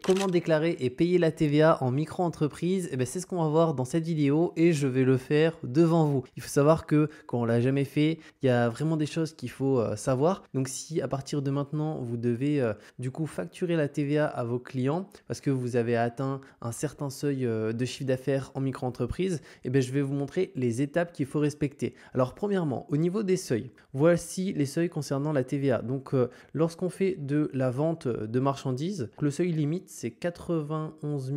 comment déclarer et payer la TVA en micro-entreprise? Eh ben, c'est ce qu'on va voir dans cette vidéo et je vais le faire devant vous. Il faut savoir que quand on l'a jamais fait, il y a vraiment des choses qu'il faut savoir. Donc si à partir de maintenant, vous devez du coup facturer la TVA à vos clients parce que vous avez atteint un certain seuil de chiffre d'affaires en micro-entreprise, eh ben, je vais vous montrer les étapes qu'il faut respecter. Alors premièrement, au niveau des seuils, voici les seuils concernant la TVA. Donc lorsqu'on fait de la vente de marchandises, le seuil limite c'est 91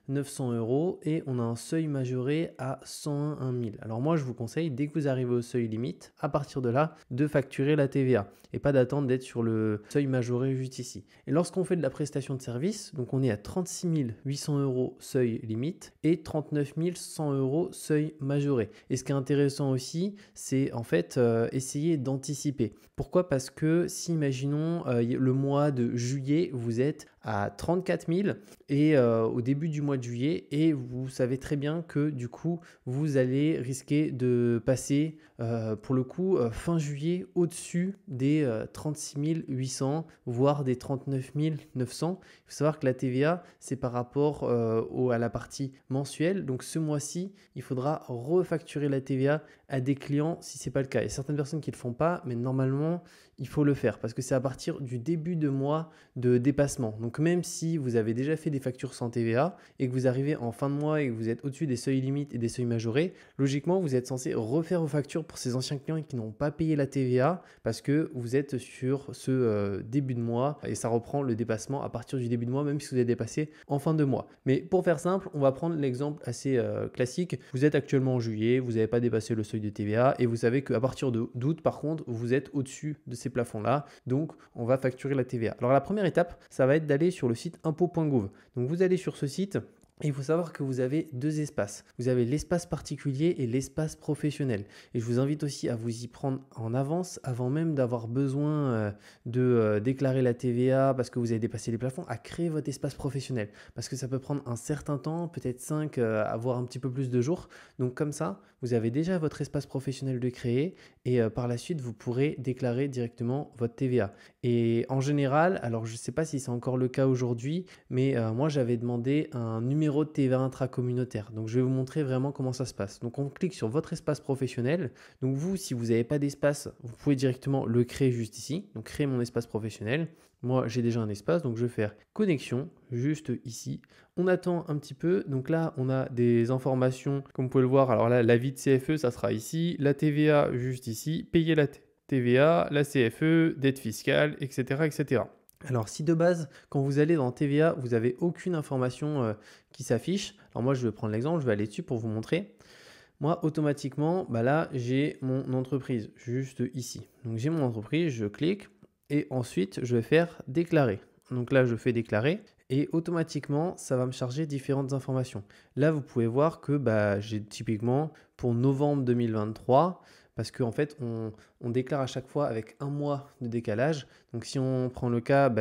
900 euros et on a un seuil majoré à 101 000. Alors moi je vous conseille, dès que vous arrivez au seuil limite, à partir de là, de facturer la TVA et pas d'attendre d'être sur le seuil majoré juste ici. Et lorsqu'on fait de la prestation de service, donc on est à 36 800 euros seuil limite et 39 100 euros seuil majoré. Et ce qui est intéressant aussi, c'est en fait essayer d'anticiper. Pourquoi? Parce que si, imaginons, le mois de juillet, vous êtes à 34 000 et au début du mois de juillet et vous savez très bien que du coup, vous allez risquer de passer pour le coup fin juillet au-dessus des 36 800 voire des 39 900. Il faut savoir que la TVA, c'est par rapport à la partie mensuelle. Donc ce mois-ci, il faudra refacturer la TVA à des clients si ce n'est pas le cas. Il y a certaines personnes qui ne le font pas, mais normalement, il faut le faire parce que c'est à partir du début de mois de dépassement. Donc même si vous avez déjà fait des factures sans TVA et que vous arrivez en fin de mois et que vous êtes au-dessus des seuils limites et des seuils majorés, logiquement, vous êtes censé refaire vos factures pour ces anciens clients qui n'ont pas payé la TVA parce que vous êtes sur ce début de mois et ça reprend le dépassement à partir du début de mois, même si vous avez dépassé en fin de mois. Mais pour faire simple, on va prendre l'exemple assez classique. Vous êtes actuellement en juillet, vous n'avez pas dépassé le seuil de TVA et vous savez qu'à partir d'août, par contre, vous êtes au-dessus de ces plafonds-là. Donc, on va facturer la TVA. Alors, la première étape, ça va être d'aller sur le site impôts.gouv. Donc, vous allez sur ce site. Et il faut savoir que vous avez deux espaces. Vous avez l'espace particulier et l'espace professionnel. Et je vous invite aussi à vous y prendre en avance avant même d'avoir besoin de déclarer la TVA parce que vous avez dépassé les plafonds, à créer votre espace professionnel. Parce que ça peut prendre un certain temps, peut-être 5, voire un petit peu plus de jours. Donc comme ça, vous avez déjà votre espace professionnel de créer et par la suite, vous pourrez déclarer directement votre TVA. Et en général, alors je ne sais pas si c'est encore le cas aujourd'hui, mais moi j'avais demandé un numéro de TVA intracommunautaire. Donc je vais vous montrer vraiment comment ça se passe. Donc on clique sur votre espace professionnel. Donc vous, si vous n'avez pas d'espace, vous pouvez directement le créer juste ici. Donc créer mon espace professionnel. Moi j'ai déjà un espace, donc je vais faire connexion juste ici. On attend un petit peu. Donc là on a des informations, comme vous pouvez le voir. Alors là, l'avis de CFE, ça sera ici. La TVA juste ici. Payer la TVA, la CFE, dette fiscale, etc., etc. Alors si de base, quand vous allez dans TVA, vous n'avez aucune information qui s'affiche, alors moi je vais prendre l'exemple, je vais aller dessus pour vous montrer. Moi automatiquement, là j'ai mon entreprise juste ici. Donc j'ai mon entreprise, je clique et ensuite je vais faire déclarer. Donc là je fais déclarer et automatiquement ça va me charger différentes informations. Là vous pouvez voir que j'ai typiquement pour novembre 2023, parce qu'en fait, on déclare à chaque fois avec un mois de décalage. Donc, si on prend le cas,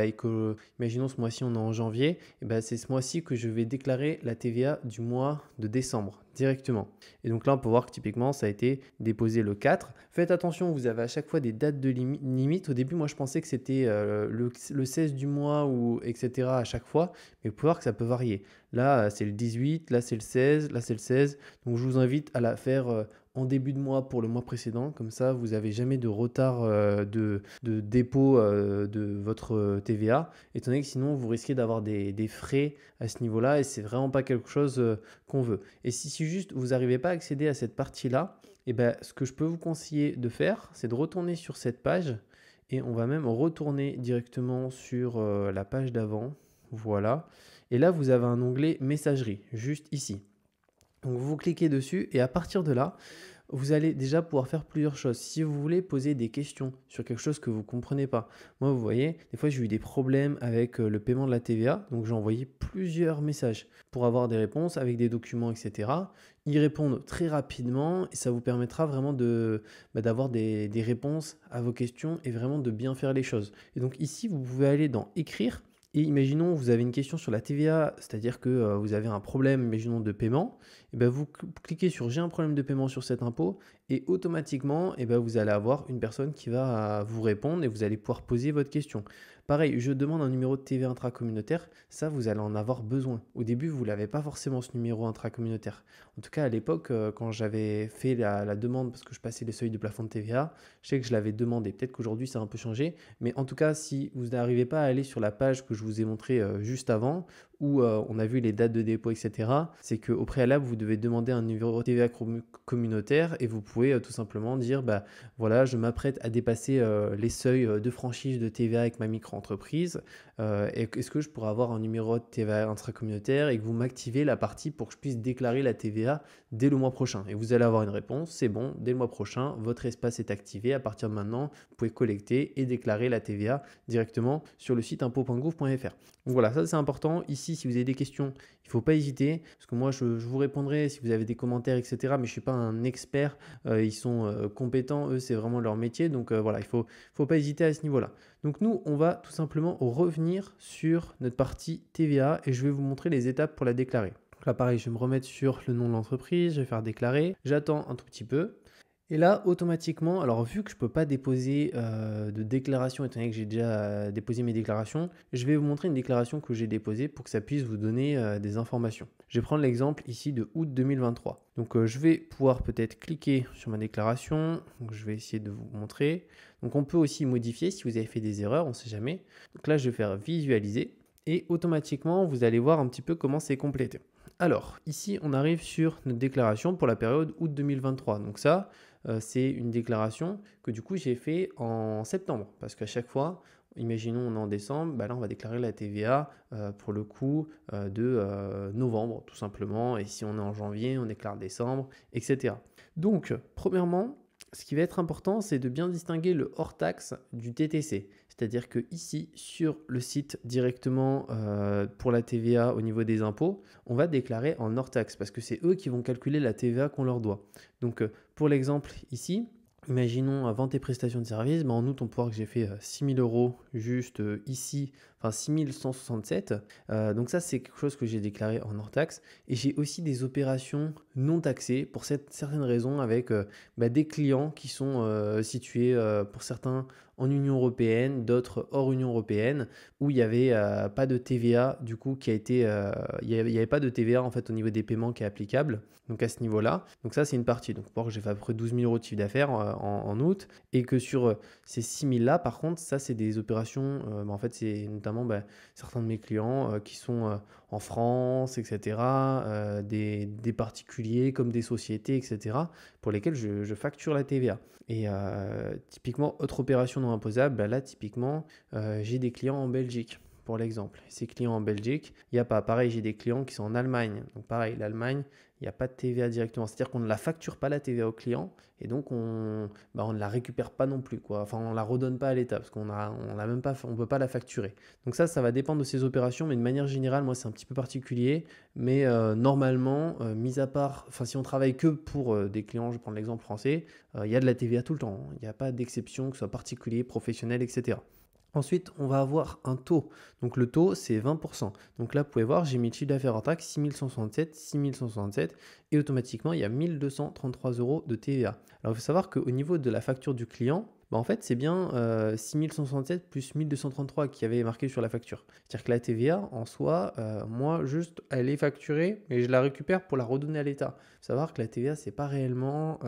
imaginons ce mois-ci, on est en janvier, et c'est ce mois-ci que je vais déclarer la TVA du mois de décembre directement. Et donc là, on peut voir que typiquement, ça a été déposé le 4. Faites attention, vous avez à chaque fois des dates de limite. Au début, moi, je pensais que c'était le 16 du mois, ou etc. à chaque fois, mais vous pouvez voir que ça peut varier. Là, c'est le 18, là, c'est le 16, là, c'est le 16. Donc, je vous invite à la faire en début de mois pour le mois précédent. Comme ça, vous n'avez jamais de retard de dépôt de votre TVA, étant donné que sinon, vous risquez d'avoir des frais à ce niveau-là et c'est vraiment pas quelque chose qu'on veut. Et si juste vous n'arrivez pas à accéder à cette partie-là, ce que je peux vous conseiller de faire, c'est de retourner sur cette page et on va même retourner directement sur la page d'avant. Voilà. Et là, vous avez un onglet messagerie, juste ici. Donc vous cliquez dessus et à partir de là, vous allez déjà pouvoir faire plusieurs choses. Si vous voulez poser des questions sur quelque chose que vous ne comprenez pas, moi vous voyez, des fois j'ai eu des problèmes avec le paiement de la TVA, donc j'ai envoyé plusieurs messages pour avoir des réponses avec des documents, etc. Ils répondent très rapidement et ça vous permettra vraiment d'avoir des réponses à vos questions et vraiment de bien faire les choses. Et donc ici, vous pouvez aller dans écrire. Et imaginons, vous avez une question sur la TVA, c'est-à-dire que vous avez un problème, imaginons, de paiement. Et vous cliquez sur « J'ai un problème de paiement sur cet impôt » et automatiquement, eh ben, vous allez avoir une personne qui va vous répondre et vous allez pouvoir poser votre question. Pareil, je demande un numéro de TVA intracommunautaire, ça vous allez en avoir besoin. Au début, vous l'avez pas forcément ce numéro intracommunautaire. En tout cas, à l'époque, quand j'avais fait la demande parce que je passais les seuils de plafond de TVA, je sais que je l'avais demandé. Peut-être qu'aujourd'hui, ça a un peu changé, mais en tout cas, si vous n'arrivez pas à aller sur la page que je vous ai montrée juste avant, où on a vu les dates de dépôt, etc., c'est qu'au préalable, vous devez demander un numéro TVA communautaire et vous pouvez tout simplement dire, bah voilà, je m'apprête à dépasser les seuils de franchise de TVA avec ma micro-entreprise. Est-ce que je pourrais avoir un numéro de TVA intracommunautaire et que vous m'activez la partie pour que je puisse déclarer la TVA dès le mois prochain? Et vous allez avoir une réponse, c'est bon, dès le mois prochain, votre espace est activé. À partir de maintenant, vous pouvez collecter et déclarer la TVA directement sur le site impôts.gouv.fr. Donc voilà, ça c'est important. Ici, si vous avez des questions, il ne faut pas hésiter, parce que moi je vous répondrai si vous avez des commentaires, etc. Mais je ne suis pas un expert, ils sont compétents, eux c'est vraiment leur métier, donc voilà, il ne faut pas hésiter à ce niveau-là. Donc nous, on va tout simplement revenir sur notre partie TVA et je vais vous montrer les étapes pour la déclarer. Donc là pareil, je vais me remettre sur le nom de l'entreprise, je vais faire déclarer, j'attends un tout petit peu. Et là, automatiquement, alors vu que je ne peux pas déposer de déclaration, étant donné que j'ai déjà déposé mes déclarations, je vais vous montrer une déclaration que j'ai déposée pour que ça puisse vous donner des informations. Je vais prendre l'exemple ici de août 2023. Donc je vais pouvoir peut-être cliquer sur ma déclaration. Donc je vais essayer de vous montrer. Donc on peut aussi modifier si vous avez fait des erreurs, on ne sait jamais. Donc là, je vais faire visualiser et automatiquement, vous allez voir un petit peu comment c'est complété. Alors ici, on arrive sur notre déclaration pour la période août 2023. Donc ça, c'est une déclaration que du coup j'ai fait en septembre parce qu'à chaque fois, imaginons on est en décembre, bah là on va déclarer la TVA pour le coup de novembre tout simplement, et si on est en janvier on déclare décembre, etc. Donc premièrement, ce qui va être important, c'est de bien distinguer le hors taxe du TTC. C'est-à-dire que ici, sur le site directement pour la TVA au niveau des impôts, on va déclarer en hors taxe parce que c'est eux qui vont calculer la TVA qu'on leur doit. Donc pour l'exemple ici, imaginons vente et prestations de services, en août on peut voir que j'ai fait 6 000 € juste ici, enfin 6 167. Donc ça c'est quelque chose que j'ai déclaré en hors taxe. Et j'ai aussi des opérations non taxées pour certaines raisons avec des clients qui sont situés pour certains en Union européenne, d'autres hors Union européenne, où il n'y avait pas de TVA du coup qui a été, il n'y avait pas de TVA en fait au niveau des paiements qui est applicable. Donc à ce niveau-là, donc ça c'est une partie. Donc pour voir que j'ai fait à peu près 12 000 € de chiffre d'affaires en août, et que sur ces 6 000 là, par contre, ça c'est des opérations, en fait c'est notamment certains de mes clients qui sont en France, etc., des particuliers comme des sociétés, etc., pour lesquels je facture la TVA. Et typiquement, autre opération non imposable, là typiquement, j'ai des clients en Belgique. Pour l'exemple, ces clients en Belgique, il n'y a pas. Pareil, j'ai des clients qui sont en Allemagne. Donc pareil, l'Allemagne, il n'y a pas de TVA directement. C'est-à-dire qu'on ne la facture pas la TVA au client et donc on ne la récupère pas non plus, quoi. Enfin, on ne la redonne pas à l'État parce qu'on l'a même pas, on ne peut pas la facturer. Donc ça va dépendre de ces opérations, mais de manière générale, moi, c'est un petit peu particulier. Mais normalement, mis à part, enfin, si on travaille que pour des clients, je prends l'exemple français, il y a de la TVA tout le temps. Il n'y a pas d'exception, que ce soit particulier, professionnel, etc. Ensuite, on va avoir un taux. Donc le taux, c'est 20%. Donc là, vous pouvez voir, j'ai mis le chiffre d'affaires en taxe 6 167, et automatiquement, il y a 1 233 € de TVA. Alors, il faut savoir qu'au niveau de la facture du client, en fait, c'est bien 6 167 plus 1 233 qui avait marqué sur la facture. C'est-à-dire que la TVA, en soi, moi, juste, elle est facturée, mais je la récupère pour la redonner à l'État. Il faut savoir que la TVA, c'est pas réellement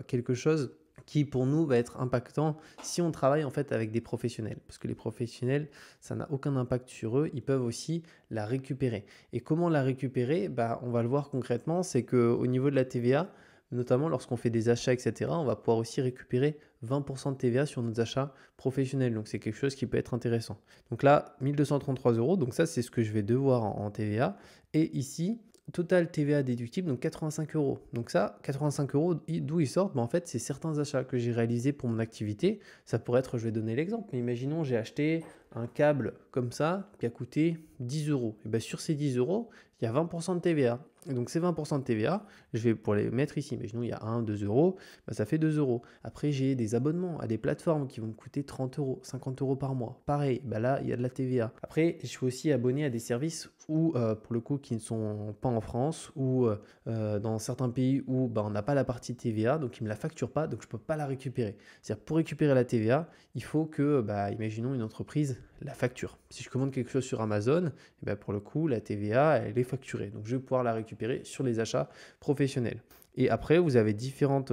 quelque chose qui pour nous va être impactant si on travaille en fait avec des professionnels. Parce que les professionnels, ça n'a aucun impact sur eux, ils peuvent aussi la récupérer. Et comment la récupérer? On va le voir concrètement, c'est qu'au niveau de la TVA, notamment lorsqu'on fait des achats, etc., on va pouvoir aussi récupérer 20% de TVA sur nos achats professionnels. Donc c'est quelque chose qui peut être intéressant. Donc là, 1 233 €, donc ça c'est ce que je vais devoir en TVA. Et ici, total TVA déductible, donc 85 €. Donc ça, 85 €, d'où ils sortent? En fait, c'est certains achats que j'ai réalisés pour mon activité. Ça pourrait être, je vais donner l'exemple, mais imaginons j'ai acheté un câble comme ça qui a coûté 10 euros. Et bien sur ces 10 euros, il y a 20% de TVA. Et donc ces 20% de TVA, je vais pour les mettre ici. Imaginons il y a 1, 2 euros, ben ça fait 2 euros. Après, j'ai des abonnements à des plateformes qui vont me coûter 30 euros, 50 euros par mois. Pareil, ben là, il y a de la TVA. Après, je suis aussi abonné à des services où, pour le coup, qui ne sont pas en France ou dans certains pays où ben, on n'a pas la partie TVA, donc ils ne me la facturent pas, donc je ne peux pas la récupérer. C'est-à-dire pour récupérer la TVA, il faut que, bah, imaginons une entreprise la facture. Si je commande quelque chose sur Amazon, eh ben pour le coup, la TVA, elle est facturée. Donc, je vais pouvoir la récupérer sur les achats professionnels. Et après, vous avez différentes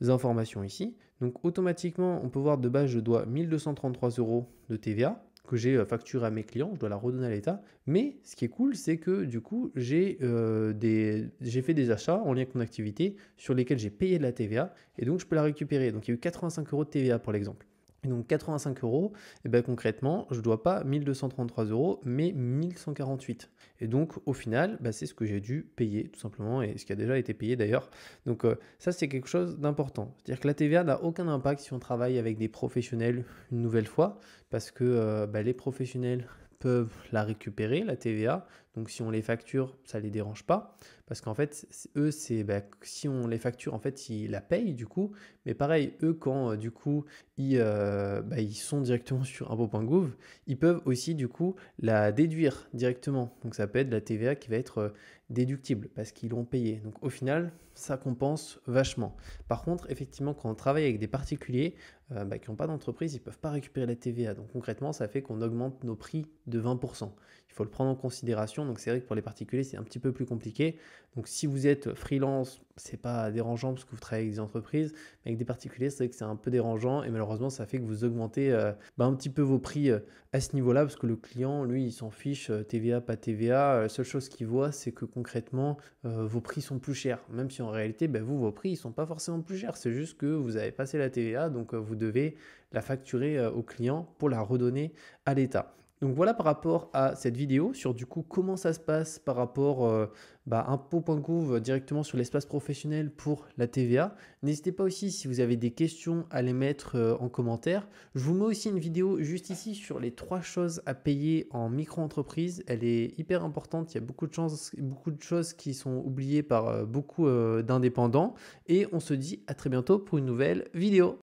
informations ici. Donc, automatiquement, on peut voir de base, je dois 1233 euros de TVA que j'ai facturé à mes clients, je dois la redonner à l'État. Mais ce qui est cool, c'est que du coup, j'ai fait des achats en lien avec mon activité sur lesquels j'ai payé de la TVA et donc je peux la récupérer. Donc, il y a eu 85 euros de TVA pour l'exemple. Et donc 85 euros, et ben concrètement, je ne dois pas 1233 euros, mais 1148. Et donc au final, bah, c'est ce que j'ai dû payer tout simplement, et ce qui a déjà été payé d'ailleurs. Donc ça, c'est quelque chose d'important. C'est-à-dire que la TVA n'a aucun impact si on travaille avec des professionnels une nouvelle fois, parce que bah, les professionnels peuvent la récupérer, la TVA. Donc si on les facture, ça ne les dérange pas. Parce qu'en fait, eux, bah, si on les facture, en fait, ils la payent du coup. Mais pareil, eux, quand du coup, ils sont directement sur impôt.gouv, ils peuvent aussi du coup la déduire directement. Donc ça peut être de la TVA qui va être déductible parce qu'ils l'ont payé. Donc au final, ça compense vachement. Par contre, effectivement, quand on travaille avec des particuliers qui n'ont pas d'entreprise, ils ne peuvent pas récupérer la TVA. Donc concrètement, ça fait qu'on augmente nos prix de 20%. Il faut le prendre en considération. Donc c'est vrai que pour les particuliers, c'est un petit peu plus compliqué. Donc si vous êtes freelance, c'est pas dérangeant parce que vous travaillez avec des entreprises. Mais avec des particuliers, c'est vrai que c'est un peu dérangeant et malheureusement, ça fait que vous augmentez un petit peu vos prix à ce niveau-là parce que le client, lui, il s'en fiche, TVA, pas TVA. La seule chose qu'il voit, c'est que concrètement, vos prix sont plus chers. Même si en réalité, vos prix, ils sont pas forcément plus chers. C'est juste que vous avez passé la TVA, donc vous devez la facturer au client pour la redonner à l'État. Donc voilà par rapport à cette vidéo sur du coup comment ça se passe par rapport impôt.gouv directement sur l'espace professionnel pour la TVA. N'hésitez pas aussi si vous avez des questions à les mettre en commentaire. Je vous mets aussi une vidéo juste ici sur les 3 choses à payer en micro-entreprise. Elle est hyper importante, il y a beaucoup de choses qui sont oubliées par beaucoup d'indépendants et on se dit à très bientôt pour une nouvelle vidéo.